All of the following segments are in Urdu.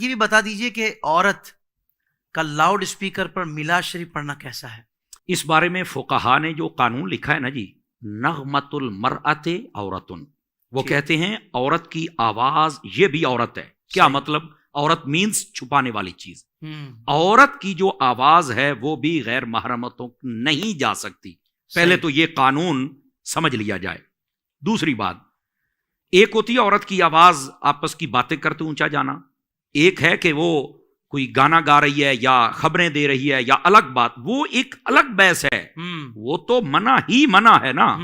یہ بھی بتا دیجئے کہ عورت کا لاؤڈ اسپیکر پر میلاد شریف پڑھنا کیسا ہے؟ اس بارے میں فقہا نے جو قانون لکھا ہے نا جی، نغمۃ المرأۃ عورتن، وہ کہتے ہیں عورت کی آواز یہ بھی عورت ہے. کیا مطلب؟ عورت مینز چھپانے والی چیز. عورت کی جو آواز ہے وہ بھی غیر محرمتوں نہیں جا سکتی. پہلے تو یہ قانون سمجھ لیا جائے. دوسری بات، ایک ہوتی ہے عورت کی آواز آپس کی باتیں کرتے اونچا جانا، ایک ہے کہ وہ کوئی گانا گا رہی ہے یا خبریں دے رہی ہے یا الگ بات، وہ ایک الگ بحث ہے. وہ تو منع ہی منع ہے نا.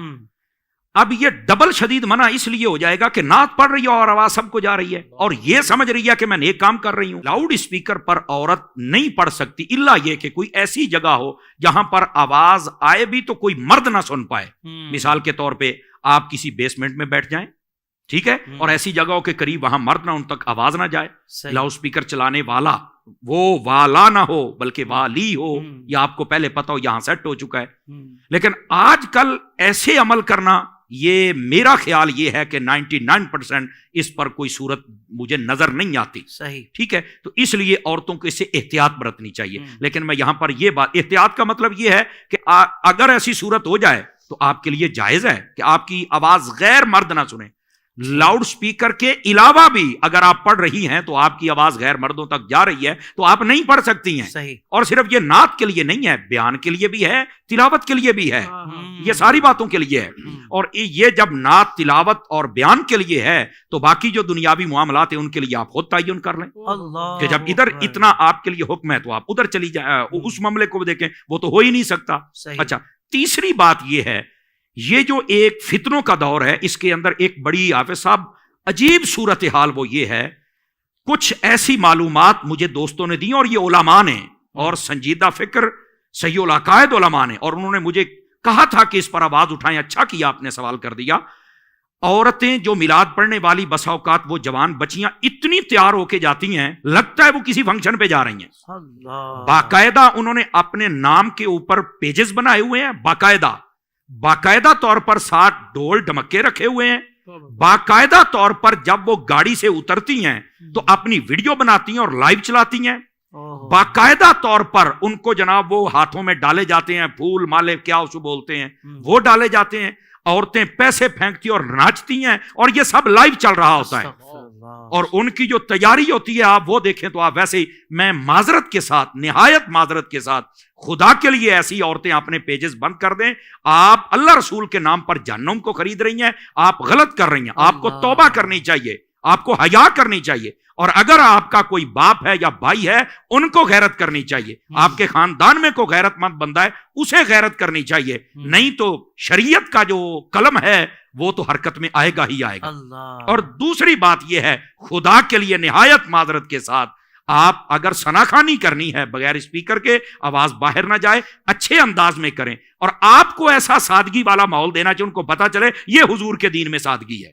اب یہ ڈبل شدید منع اس لیے ہو جائے گا کہ نعت پڑھ رہی ہے اور آواز سب کو جا رہی ہے اور یہ سمجھ رہی ہے کہ میں نیک کام کر رہی ہوں. لاؤڈ اسپیکر پر عورت نہیں پڑھ سکتی الا یہ کہ کوئی ایسی جگہ ہو جہاں پر آواز آئے بھی تو کوئی مرد نہ سن پائے. مثال کے طور پہ آپ کسی بیسمنٹ میں بیٹھ جائیں، ٹھیک ہے، اور ایسی جگہوں کے قریب وہاں مرد نہ، ان تک آواز نہ جائے. لاؤڈ اسپیکر چلانے والا وہ والا نہ ہو بلکہ والی ہو، یا آپ کو پہلے پتا ہو یہاں سیٹ ہو چکا ہے. لیکن آج کل ایسے عمل کرنا، یہ میرا خیال یہ ہے کہ 99% اس پر کوئی صورت مجھے نظر نہیں آتی. صحیح، ٹھیک ہے. تو اس لیے عورتوں کو اس سے احتیاط برتنی چاہیے. لیکن میں یہاں پر یہ بات، احتیاط کا مطلب یہ ہے کہ اگر ایسی صورت ہو جائے تو آپ کے لیے جائز ہے کہ آپ کی آواز غیر مرد نہ سنیں. لاؤڈ سپیکر کے علاوہ بھی اگر آپ پڑھ رہی ہیں تو آپ کی آواز غیر مردوں تک جا رہی ہے تو آپ نہیں پڑھ سکتی ہیں. صحیح. اور صرف یہ نعت کے لیے نہیں ہے، بیان کے لیے بھی ہے، تلاوت کے لیے بھی ہے، یہ ساری باتوں کے لیے ہے. اور یہ جب نعت، تلاوت اور بیان کے لیے ہے تو باقی جو دنیاوی معاملات ہیں ان کے لیے آپ خود تعین کر لیں کہ جب ادھر اتنا آپ کے لیے حکم ہے تو آپ ادھر چلی جائیں، اس معاملے کو دیکھیں. وہ تو ہو ہی نہیں سکتا. اچھا، تیسری بات یہ ہے، یہ جو ایک فتنوں کا دور ہے اس کے اندر ایک بڑی حافظ صاحب عجیب صورتحال وہ یہ ہے، کچھ ایسی معلومات مجھے دوستوں نے دی اور یہ علماء نے اور سنجیدہ فکر صحیح العقائد علماء نے، اور انہوں نے مجھے کہا تھا کہ اس پر آواز اٹھائیں. اچھا کیا آپ نے سوال کر دیا. عورتیں جو میلاد پڑھنے والی بسا اوقات وہ جوان بچیاں اتنی تیار ہو کے جاتی ہیں لگتا ہے وہ کسی فنکشن پہ جا رہی ہیں. باقاعدہ انہوں نے اپنے نام کے اوپر پیجز بنائے ہوئے ہیں، باقاعدہ طور پر 60 ڈول ڈمکے رکھے ہوئے ہیں. باقاعدہ طور پر جب وہ گاڑی سے اترتی ہیں تو اپنی ویڈیو بناتی ہیں اور لائیو چلاتی ہیں. باقاعدہ طور پر ان کو جناب وہ ہاتھوں میں ڈالے جاتے ہیں پھول مالے، کیا اسے بولتے ہیں، وہ ڈالے جاتے ہیں. عورتیں پیسے پھینکتی اور ناچتی ہیں اور یہ سب لائیو چل رہا ہوتا ہے. اور ان کی جو تیاری ہوتی ہے آپ وہ دیکھیں تو آپ ویسے ہی، میں معذرت کے ساتھ، نہایت معذرت کے ساتھ، خدا کے لیے ایسی عورتیں اپنے پیجز بند کر دیں. آپ اللہ رسول کے نام پر جہنم کو خرید رہی ہیں، آپ غلط کر رہی ہیں. آپ کو توبہ کرنی چاہیے، آپ کو حیا کرنی چاہیے. اور اگر آپ کا کوئی باپ ہے یا بھائی ہے ان کو غیرت کرنی چاہیے. آپ کے خاندان میں کوئی غیرت مند بندہ ہے اسے غیرت کرنی چاہیے. نہیں تو شریعت کا جو قلم ہے وہ تو حرکت میں آئے گا ہی آئے گا. اور دوسری بات یہ ہے، خدا کے لیے نہایت معذرت کے ساتھ، آپ اگر ثناخوانی کرنی ہے بغیر اسپیکر کے، آواز باہر نہ جائے، اچھے انداز میں کریں. اور آپ کو ایسا سادگی والا ماحول دینا چاہیے، ان کو پتا چلے یہ حضور کے دین میں سادگی ہے.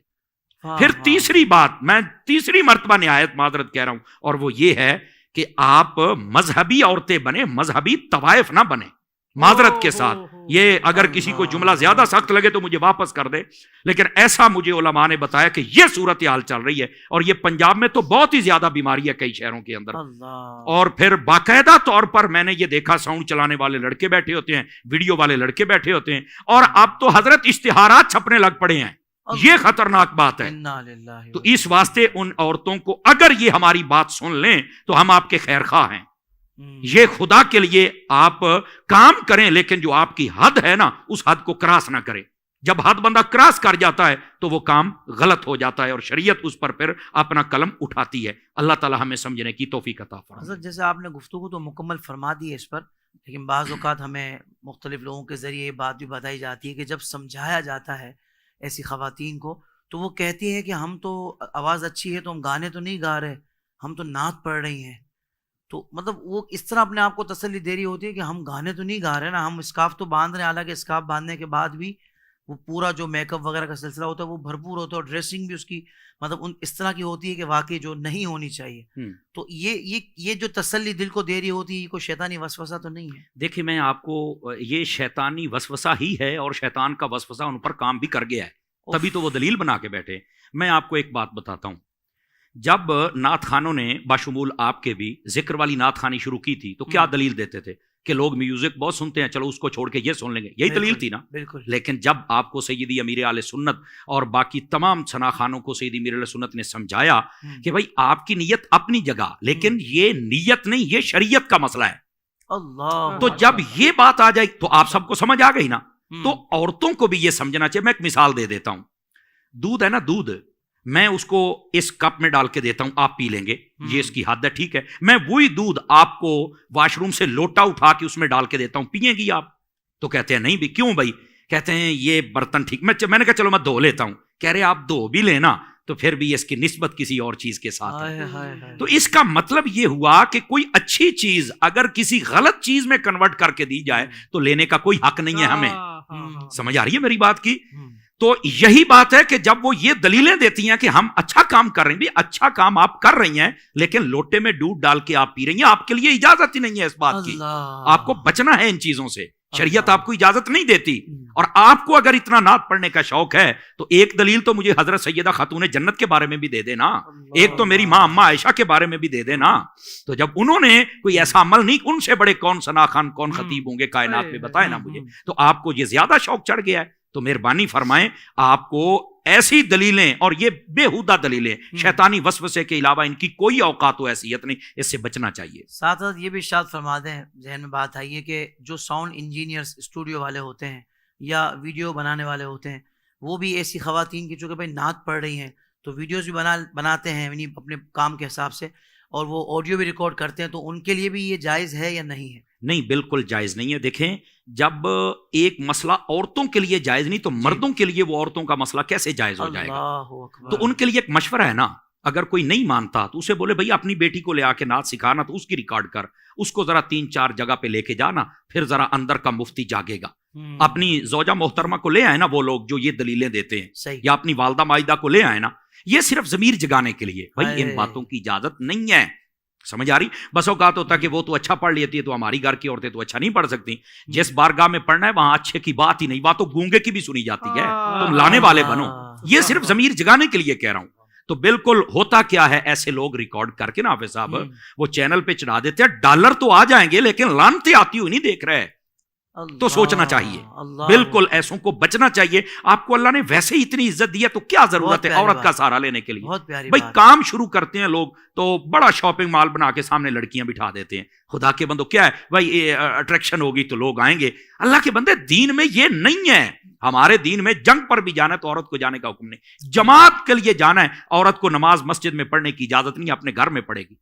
پھر تیسری بات، میں تیسری مرتبہ نہایت معذرت کہہ رہا ہوں، اور وہ یہ ہے کہ آپ مذہبی عورتیں بنیں، مذہبی طوائف نہ بنیں. معذرت کے ساتھ، یہ اگر کسی کو جملہ زیادہ سخت لگے تو مجھے واپس کر دے، لیکن ایسا مجھے علماء نے بتایا کہ یہ صورتحال چل رہی ہے. اور یہ پنجاب میں تو بہت ہی زیادہ بیماری ہے کئی شہروں کے اندر. اور پھر باقاعدہ طور پر میں نے یہ دیکھا، ساؤنڈ چلانے والے لڑکے بیٹھے ہوتے ہیں، ویڈیو والے لڑکے بیٹھے ہوتے ہیں، اور اب تو حضرت اشتہارات چھپنے لگ پڑے ہیں. یہ خطرناک بات ہے. تو اس واسطے ان عورتوں کو، اگر یہ ہماری بات سن لیں تو ہم آپ کے خیر خواہ ہیں. یہ خدا کے لیے آپ کام کریں، لیکن جو آپ کی حد ہے نا اس حد کو کراس نہ کریں. جب حد بندہ کراس کر جاتا ہے تو وہ کام غلط ہو جاتا ہے اور شریعت اس پر پھر اپنا قلم اٹھاتی ہے. اللہ تعالی ہمیں سمجھنے کی توفیق عطا فرمائے. حضرت جیسے آپ نے گفتگو تو مکمل فرما دی ہے اس پر، لیکن بعض اوقات ہمیں مختلف لوگوں کے ذریعے یہ بات بھی بتائی جاتی ہے کہ جب سمجھایا جاتا ہے ایسی خواتین کو تو وہ کہتی ہے کہ ہم تو آواز اچھی ہے تو ہم گانے تو نہیں گا رہے، ہم تو نعت پڑھ رہی ہیں. تو مطلب وہ اس طرح اپنے آپ کو تسلی دے رہی ہوتی ہے کہ ہم گانے تو نہیں گا رہے نا، ہم اسکارف تو باندھ رہے ہیں. حالانکہ اسکارف باندھنے کے بعد بھی وہ پورا جو میک اپ وغیرہ کا سلسلہ ہوتا ہے وہ بھرپور ہوتا ہے، اور ڈریسنگ بھی اس کی مطلب اس طرح کی ہوتی ہے کہ واقعی جو نہیں ہونی چاہیے. تو یہ جو تسلی دل کو دے رہی ہوتی ہے، یہ کوئی شیطانی وسوسہ تو نہیں ہے؟ دیکھیں، میں آپ کو، یہ شیطانی وسوسہ ہی ہے، اور شیطان کا وسوسہ ان پر کام بھی کر گیا ہے، تبھی تو وہ دلیل بنا کے بیٹھے. میں آپ کو ایک بات بتاتا ہوں جب نعت خانوں نے بشمول آپ کے بھی ذکر والی نعت خوانی شروع کی تھی تو کیا دلیل دیتے تھے کہ لوگ میوزک بہت سنتے ہیں، چلو اس کو چھوڑ کے یہ سن لیں گے، یہی دلیل تھی نا؟ بالکل. لیکن جب آپ کو سیدی امیر اہل سنت اور باقی تمام ثنا خانوں کو سیدی امیر اہل سنت نے سمجھایا کہ بھائی آپ کی نیت اپنی جگہ، لیکن یہ نیت نہیں، یہ شریعت کا مسئلہ ہے. اللہ. تو جب یہ بات آ جائے تو آپ سب کو سمجھ آ گئی نا. تو عورتوں کو بھی یہ سمجھنا چاہیے. میں ایک مثال دے دیتا ہوں. دودھ ہے نا، دودھ میں اس کو اس کپ میں ڈال کے دیتا ہوں، آپ پی لیں گے، یہ اس کی حد ہے، ٹھیک ہے. میں وہی دودھ آپ کو واش روم سے لوٹا اٹھا کے اس میں ڈال کے دیتا ہوں، پیئیں گی آپ؟ تو کہتے ہیں نہیں بھی. کیوں بھائی؟ کہتے ہیں یہ برتن ٹھیک. میں نے کہا چلو میں دھو لیتا ہوں. کہہ رہے آپ دھو بھی لینا تو پھر بھی اس کی نسبت کسی اور چیز کے ساتھ ہے. تو اس کا مطلب یہ ہوا کہ کوئی اچھی چیز اگر کسی غلط چیز میں کنورٹ کر کے دی جائے تو لینے کا کوئی حق نہیں ہے ہمیں. سمجھ آ رہی ہے میری بات کی؟ تو یہی بات ہے کہ جب وہ یہ دلیلیں دیتی ہیں کہ ہم اچھا کام کر رہے ہیں، بھی اچھا کام آپ کر رہی ہیں لیکن لوٹے میں دودھ ڈال کے آپ پی رہی ہیں، آپ کے لیے اجازت ہی نہیں ہے اس بات کی. آپ کو بچنا ہے ان چیزوں سے، شریعت آپ کو اجازت نہیں دیتی. اور آپ کو اگر اتنا نعت پڑھنے کا شوق ہے تو ایک دلیل تو مجھے حضرت سیدہ خاتون جنت کے بارے میں بھی دے دینا، ایک تو میری ماں اماں عائشہ کے بارے میں بھی دے دینا. تو جب انہوں نے کوئی ایسا عمل نہیں، ان سے بڑے کون ثنا خان کون خطیب ہوں گے کائنات میں، بتائے نا مجھے. تو آپ کو یہ زیادہ شوق چڑھ گیا ہے تو مہربانی فرمائیں آپ کو ایسی دلیلیں اور یہ بےہودہ دلیلیں شیطانی وسوسے کے علاوہ ان کی کوئی اوقات و حیثیت نہیں، اس سے بچنا چاہیے. ساتھ ساتھ یہ بھی ارشاد فرما دیں، ذہن میں بات آئی ہے کہ جو ساؤنڈ انجینئرز اسٹوڈیو والے ہوتے ہیں یا ویڈیو بنانے والے ہوتے ہیں، وہ بھی ایسی خواتین کی چونکہ بھائی نعت پڑھ رہی ہیں تو ویڈیوز بھی بناتے ہیں یعنی اپنے کام کے حساب سے، اور وہ آڈیو بھی ریکارڈ کرتے ہیں، تو ان کے لیے بھی یہ جائز ہے یا نہیں ہے؟ نہیں، بالکل جائز نہیں ہے. دیکھیں جب ایک مسئلہ عورتوں کے لیے جائز نہیں تو مردوں کے لیے وہ عورتوں کا مسئلہ کیسے جائز ہو جائے گا؟ تو ان کے لیے ایک مشورہ ہے نا، اگر کوئی نہیں مانتا تو اسے بولے بھائی اپنی بیٹی کو لے آ کے نعت سکھانا، تو اس کی ریکارڈ کر، اس کو ذرا 3-4 جگہ پہ لے کے جانا، پھر ذرا اندر کا مفتی جاگے گا. اپنی زوجہ محترمہ کو لے آئے نا وہ لوگ جو یہ دلیلیں دیتے ہیں، یا اپنی والدہ ماجدہ کو لے آئے نا، یہ صرف ضمیر جگانے کے لیے. بھائی ان باتوں کی اجازت نہیں ہے. سمجھ آ رہی؟ بس اوقات ہوتا کہ وہ تو اچھا پڑھ لیتی ہے تو ہماری گھر کی عورتیں تو اچھا نہیں پڑھ سکتی. جس بارگاہ میں پڑھنا ہے وہاں اچھے کی بات ہی نہیں، وہاں تو گونگے کی بھی سنی جاتی ہے. تم لانے والے بنو. یہ صرف ضمیر جگانے کے لیے کہہ رہا ہوں. تو بالکل ہوتا کیا ہے، ایسے لوگ ریکارڈ کر کے نا حافظ صاحب وہ چینل پہ چڑھا دیتے ہیں. ڈالر تو آ جائیں گے لیکن لعنتیں آتی ہوئی نہیں دیکھ رہے. تو سوچنا چاہیے، بالکل ایسوں کو بچنا چاہیے. آپ کو اللہ نے ویسے ہی اتنی عزت دی ہے تو کیا ضرورت ہے عورت کا سہارا لینے کے لیے؟ بھائی کام شروع کرتے ہیں لوگ تو بڑا شاپنگ مال بنا کے سامنے لڑکیاں بٹھا دیتے ہیں. خدا کے بندو کیا ہے بھائی اٹریکشن ہوگی تو لوگ آئیں گے. اللہ کے بندے دین میں یہ نہیں ہے. ہمارے دین میں جنگ پر بھی جانا ہے تو عورت کو جانے کا حکم نہیں. جماعت کے لیے جانا ہے، عورت کو نماز مسجد میں پڑھنے کی اجازت نہیں، اپنے گھر میں پڑھے گی.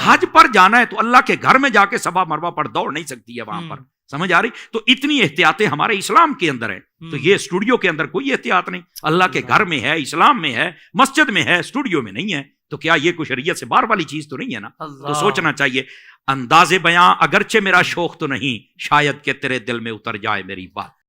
حج پر جانا ہے تو اللہ کے گھر میں جا کے صفا مروہ پر دوڑ نہیں سکتی ہے وہاں پر. سمجھ آ رہی؟ تو اتنی احتیاطیں ہمارے اسلام کے اندر ہے. تو یہ اسٹوڈیو کے اندر کوئی احتیاط نہیں. اللہ کے گھر میں ہے، اسلام میں ہے، مسجد میں ہے، اسٹوڈیو میں نہیں ہے. تو کیا یہ کوئی شریعت سے باہر والی چیز تو نہیں ہے نا؟ تو سوچنا چاہیے. انداز بیاں اگرچہ میرا شوق تو نہیں، شاید کہ تیرے دل میں اتر جائے میری بات.